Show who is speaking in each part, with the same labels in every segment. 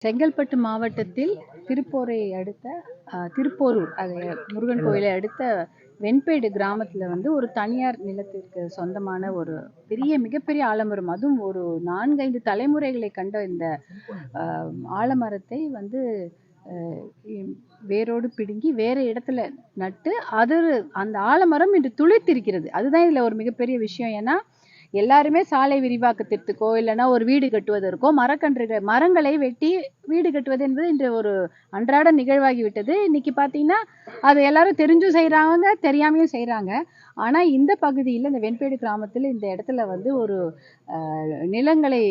Speaker 1: செங்கல்பட்டு மாவட்டத்தில் திருப்போரூர் முருகன் கோயிலை அடுத்த வெண்பேடு கிராமத்தில் ஒரு தனியார் நிலத்திற்கு சொந்தமான ஒரு மிகப்பெரிய ஆலமரம், அதுவும் ஒரு 4-5 தலைமுறைகளை கண்ட இந்த ஆலமரத்தை வேரோடு பிடுங்கி வேற இடத்துல நட்டு அந்த ஆலமரம் இன்று துளிர்த்திருக்கிறது. அதுதான் இதுல ஒரு மிகப்பெரிய விஷயம். ஏன்னா எல்லாருமே சாலை விரிவாக்கத்திற்கோ இல்லைன்னா ஒரு வீடு கட்டுவதற்கோ மரங்களை வெட்டி வீடு கட்டுவது என்பது இன்று ஒரு அன்றாட நிகழ்வாகிவிட்டது. இன்னைக்கு பார்த்தீங்கன்னா அது எல்லாரும் தெரிஞ்சும் செய்கிறாங்க, தெரியாமையும் செய்கிறாங்க. ஆனால் இந்த பகுதியில், இந்த வெண்பேடு கிராமத்தில் இந்த இடத்துல ஒரு நிலங்களை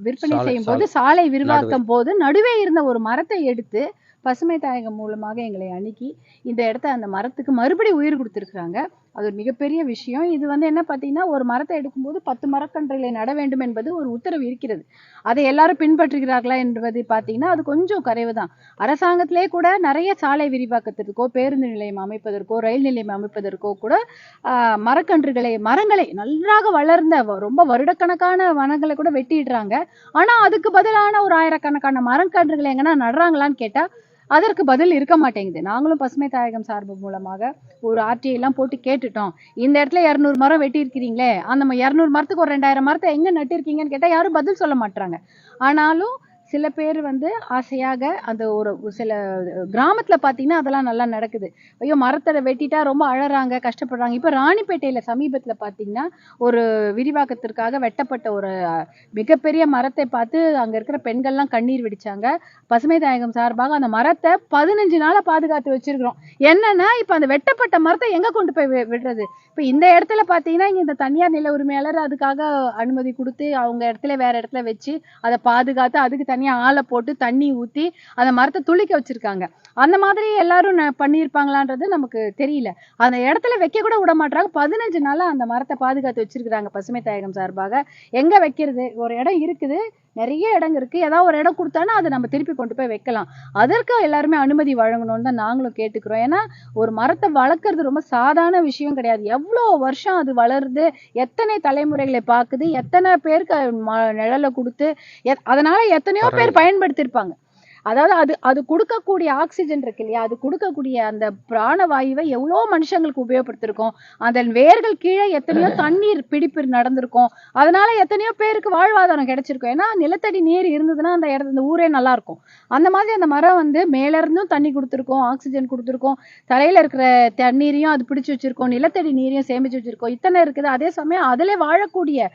Speaker 1: விற்பனை செய்யும் போது, சாலை விரிவாக்கம் போது நடுவே இருந்த ஒரு மரத்தை எடுத்து பசுமை தாயகம் மூலமாக எங்களை அணுகி இந்த இடத்த அந்த மரத்துக்கு மறுபடி உயிர் கொடுத்துருக்குறாங்க. அது ஒரு மிகப்பெரிய விஷயம். இது என்ன பார்த்தீங்கன்னா, ஒரு மரத்தை எடுக்கும்போது 10 மரக்கன்றுகளை நட வேண்டும் என்பது ஒரு உத்தரவு இருக்கிறது. அதை எல்லாரும் பின்பற்றுகிறார்களா என்பது பார்த்தீங்கன்னா அது கொஞ்சம் குறைவு தான். அரசாங்கத்திலே கூட நிறைய சாலை விரிவாக்கத்திற்கோ, பேருந்து நிலையம் அமைப்பதற்கோ, ரயில் நிலையம் அமைப்பதற்கோ கூட மரங்களை நன்றாக வளர்ந்த ரொம்ப வருடக்கணக்கான மரங்களை கூட வெட்டிடுறாங்க. ஆனால் அதுக்கு பதிலான ஒரு ஆயிரக்கணக்கான மரக்கன்றுகளை எங்கன்னா நடுறாங்களான்னு கேட்டால் அதற்கு பதில் இருக்க மாட்டேங்குது. நாங்களும் பசுமை தாயகம் சார்பு மூலமாக ஒரு RTI எல்லாம் போட்டு கேட்டுட்டோம். இந்த இடத்துல 200 மரம் வெட்டி இருக்கிறீங்களே, அந்த 200 மரத்துக்கு ஒரு 2000 மரத்தை எங்க நட்டு இருக்கீங்கன்னு கேட்டா யாரும் பதில் சொல்ல மாட்டாங்க. ஆனாலும் சில பேர் ஆசையாக அந்த ஒரு சில கிராமத்துல பார்த்தீங்கன்னா அதெல்லாம் நல்லா நடக்குது. ஐயோ மரத்தை வெட்டிட்டா ரொம்ப அழறாங்க, கஷ்டப்படுறாங்க. இப்போ ராணிப்பேட்டையில சமீபத்தில் பார்த்தீங்கன்னா ஒரு விரிவாக்கத்திற்காக வெட்டப்பட்ட ஒரு மிகப்பெரிய மரத்தை பார்த்து அங்கே இருக்கிற பெண்கள்லாம் கண்ணீர் வெடிச்சாங்க. பசுமை தாயகம் சார்பாக அந்த மரத்தை 15 நாளா பாதுகாத்து வச்சிருக்கிறோம். என்னன்னா இப்போ அந்த வெட்டப்பட்ட மரத்தை எங்க கொண்டு போய் விடுறது? இப்போ இந்த இடத்துல பார்த்தீங்கன்னா இங்கே இந்த தனியார் நில உரிமையாளர் அதுக்காக அனுமதி கொடுத்து அவங்க இடத்துல வேற இடத்துல வச்சு அதை பாதுகாத்து அதுக்கு தனியா ஆளை போட்டு தண்ணி ஊத்தி அந்த மரத்தை துளிக்க வச்சிருக்காங்க. அந்த மாதிரி எல்லாரும் பண்ணியிருப்பாங்களான்றது நமக்கு தெரியல. அந்த இடத்துல வைக்க கூட விட மாட்டாங்க. 15 நாளா அந்த மரத்தை பாதுகாத்து வச்சிருக்கிறாங்க பசுமை தாயகம் சார்பாக. எங்க வைக்கிறது? ஒரு இடம் இருக்குது, நிறைய இடம் இருக்கு. ஏதாவது ஒரு இடம் கொடுத்தானா அதை நம்ம திருப்பி கொண்டு போய் வைக்கலாம். அதற்கு எல்லாருமே அனுமதி வழங்கணும்னு தான் நாங்களும் கேட்டுக்கிறோம். ஏன்னா ஒரு மரத்தை வளர்க்கறது ரொம்ப சாதாரண விஷயம் கிடையாது. எவ்வளோ வருஷம் அது வளருது, எத்தனை தலைமுறைகளை பார்க்குது, எத்தனை பேருக்கு நிழலை கொடுத்து அதனால எத்தனையோ பேர் பயன்படுத்தியிருப்பாங்க. அதாவது அது கொடுக்கக்கூடிய ஆக்சிஜன் இருக்கு இல்லையா, அது கொடுக்கக்கூடிய அந்த பிராணவாயுவை எவ்வளோ மனுஷங்களுக்கு உபயோகப்படுத்திருக்கோம். அதன் வேர்கள் கீழே எத்தனையோ தண்ணீர் பிடிப்பு நடந்திருக்கும். அதனால எத்தனையோ பேருக்கு வாழ்வாதாரம் கிடைச்சிருக்கும். ஏன்னா நிலத்தடி நீர் இருந்ததுன்னா அந்த ஊரே நல்லா இருக்கும். அந்த மாதிரி அந்த மரம் மேல இருந்தும் தண்ணி கொடுத்துருக்கோம், ஆக்சிஜன் கொடுத்துருக்கோம், தலையில இருக்கிற தண்ணீரையும் அது பிடிச்சு வச்சிருக்கோம், நிலத்தடி நீரையும் சேமிச்சு வச்சிருக்கோம். இத்தனை இருக்குது. அதே சமயம் அதிலே வாழக்கூடிய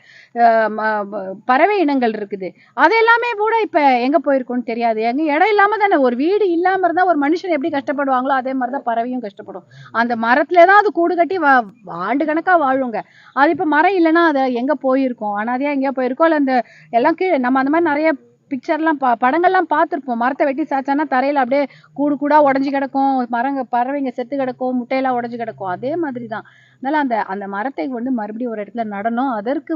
Speaker 1: பறவை இனங்கள் இருக்குது. அது எல்லாமே கூட இப்ப எங்க போயிருக்கோம்னு தெரியாது. எங்க இடம் இல்லாம தானே, ஒரு வீடு இல்லாம இருந்தா ஒரு மனுஷன் எப்படி கஷ்டப்படுவாங்களோ அதே மாதிரிதான் பறவையும் கஷ்டப்படும். அந்த மரத்துலதான் அது கூடு கட்டி ஆண்டு கணக்கா வாழுங்க. அது இப்ப மரம் இல்லைன்னா அதை எங்க போயிருக்கோம், அனாதையா எங்கேயா போயிருக்கோம். இல்ல அந்த எல்லாம் கீழே நம்ம அந்த மாதிரி நிறைய பிக்சர்லாம் படங்கள்லாம் பார்த்துருப்போம். மரத்தை வெட்டி சாச்சானா தரையில அப்படியே கூடு கூடா உடஞ்சி கிடக்கும், பறவைங்க செத்து கிடக்கும், முட்டையெல்லாம் உடஞ்சி கிடக்கும். அதே மாதிரி தான். அதனால அந்த மரத்தை மறுபடியும் ஒரு இடத்துல நடணும். அதற்கு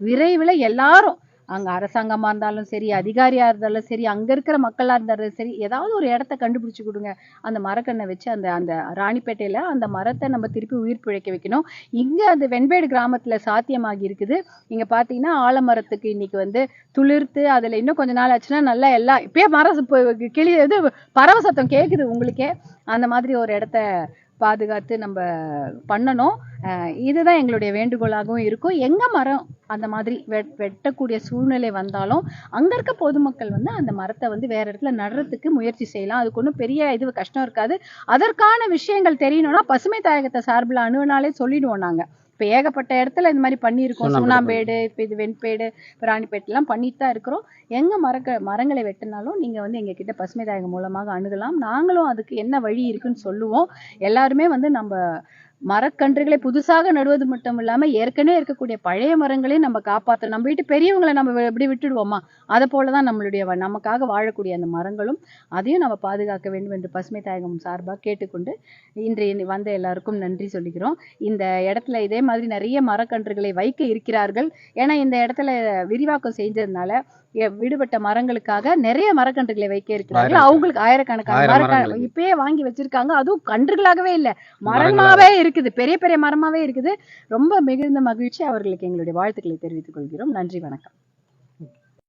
Speaker 1: விரைவில் எல்லாரும், அங்க அரசாங்கமா இருந்தாலும் சரி, அதிகாரியா இருந்தாலும் சரி, அங்க இருக்கிற மக்களா இருந்தாலும் சரி, ஏதாவது ஒரு இடத்த கண்டுபிடிச்சு கொடுங்க. அந்த மரக்கண்ணை வச்சு அந்த ராணிப்பேட்டையில அந்த மரத்தை நம்ம திருப்பி உயிர் பிழைக்க வைக்கணும். இங்க அந்த வெண்பேடு கிராமத்துல சாத்தியமாகி இருக்குது. இங்க பாத்தீங்கன்னா ஆலமரத்துக்கு இன்னைக்கு துளிர்த்து அதுல இன்னும் கொஞ்ச நாள் ஆச்சுன்னா நல்லா எல்லாம் இப்பயே பறவை சத்தம் கேக்குது உங்களுக்கே. அந்த மாதிரி ஒரு இடத்த பாதுகாத்து நம்ம பண்ணணும். இதுதான் எங்களுடைய வேண்டுகோளாகவும் இருக்கும். எங்க மரம் அந்த மாதிரி வெட்டக்கூடிய சூழ்நிலை வந்தாலும் அங்க இருக்க பொதுமக்கள் அந்த மரத்தை வேற இடத்துல நடுறதுக்கு முயற்சி செய்யலாம். அதுக்கு ஒன்றும் பெரிய கஷ்டம் இருக்காது. அதற்கான விஷயங்கள் தெரியணும்னா பசுமை தாயகத்தை சார்பில் அணுகுனாலே சொல்லிடுவோம். நாங்க இப்ப ஏகப்பட்ட இடத்துல இந்த மாதிரி பண்ணியிருக்கோம். சுண்ணாம்பேடு, இப்ப இது வெண்பேடு, ராணிப்பேட்டை எல்லாம் பண்ணிட்டு தான் இருக்கிறோம். எங்க மரங்களை வெட்டினாலும் நீங்க எங்க கிட்ட பசுமை தாயகம் மூலமாக அணுகலாம். நாங்களும் அதுக்கு என்ன வழி இருக்குன்னு சொல்லுவோம். எல்லாருமே நம்ம மரக்கன்றுகளை புதுசாக நடுவது மட்டும் இல்லாம ஏற்கனவே இருக்கக்கூடிய பழைய மரங்களையும் நம்ம காப்பாற்றணும். நம்ம வீட்டு பெரியவங்களை நம்ம எப்படி விட்டுடுவோமா, அதை போலதான் நமக்காக வாழக்கூடிய அந்த மரங்களும், அதையும் நம்ம பாதுகாக்க வேண்டும் என்று பசுமை தாயகம் சார்பாக கேட்டுக்கொண்டு இன்றைய வந்த எல்லாருக்கும் நன்றி சொல்லிக்கிறோம். இந்த இடத்துல இதே மாதிரி நிறைய மரக்கன்றுகளை வைக்க இருக்கிறார்கள். ஏன்னா இந்த இடத்துல விரிவாக்கம் செஞ்சதுனால விடுபட்ட மரங்களுக்காக நிறைய மரக்கன்றுகளை வைக்க இருக்கிறார்கள். அவங்களுக்கு ஆயிரக்கணக்கான இப்பயே வாங்கி வச்சிருக்காங்க. அதுவும் கன்றுகளாகவே இல்லை, மரமாவே இருக்குது, பெரிய பெரிய மரமாவே இருக்குது. ரொம்ப மிகுந்த மகிழ்ச்சி. அவர்களுக்கு எங்களுடைய வாழ்த்துக்களை தெரிவித்துக் கொள்கிறோம். நன்றி, வணக்கம்.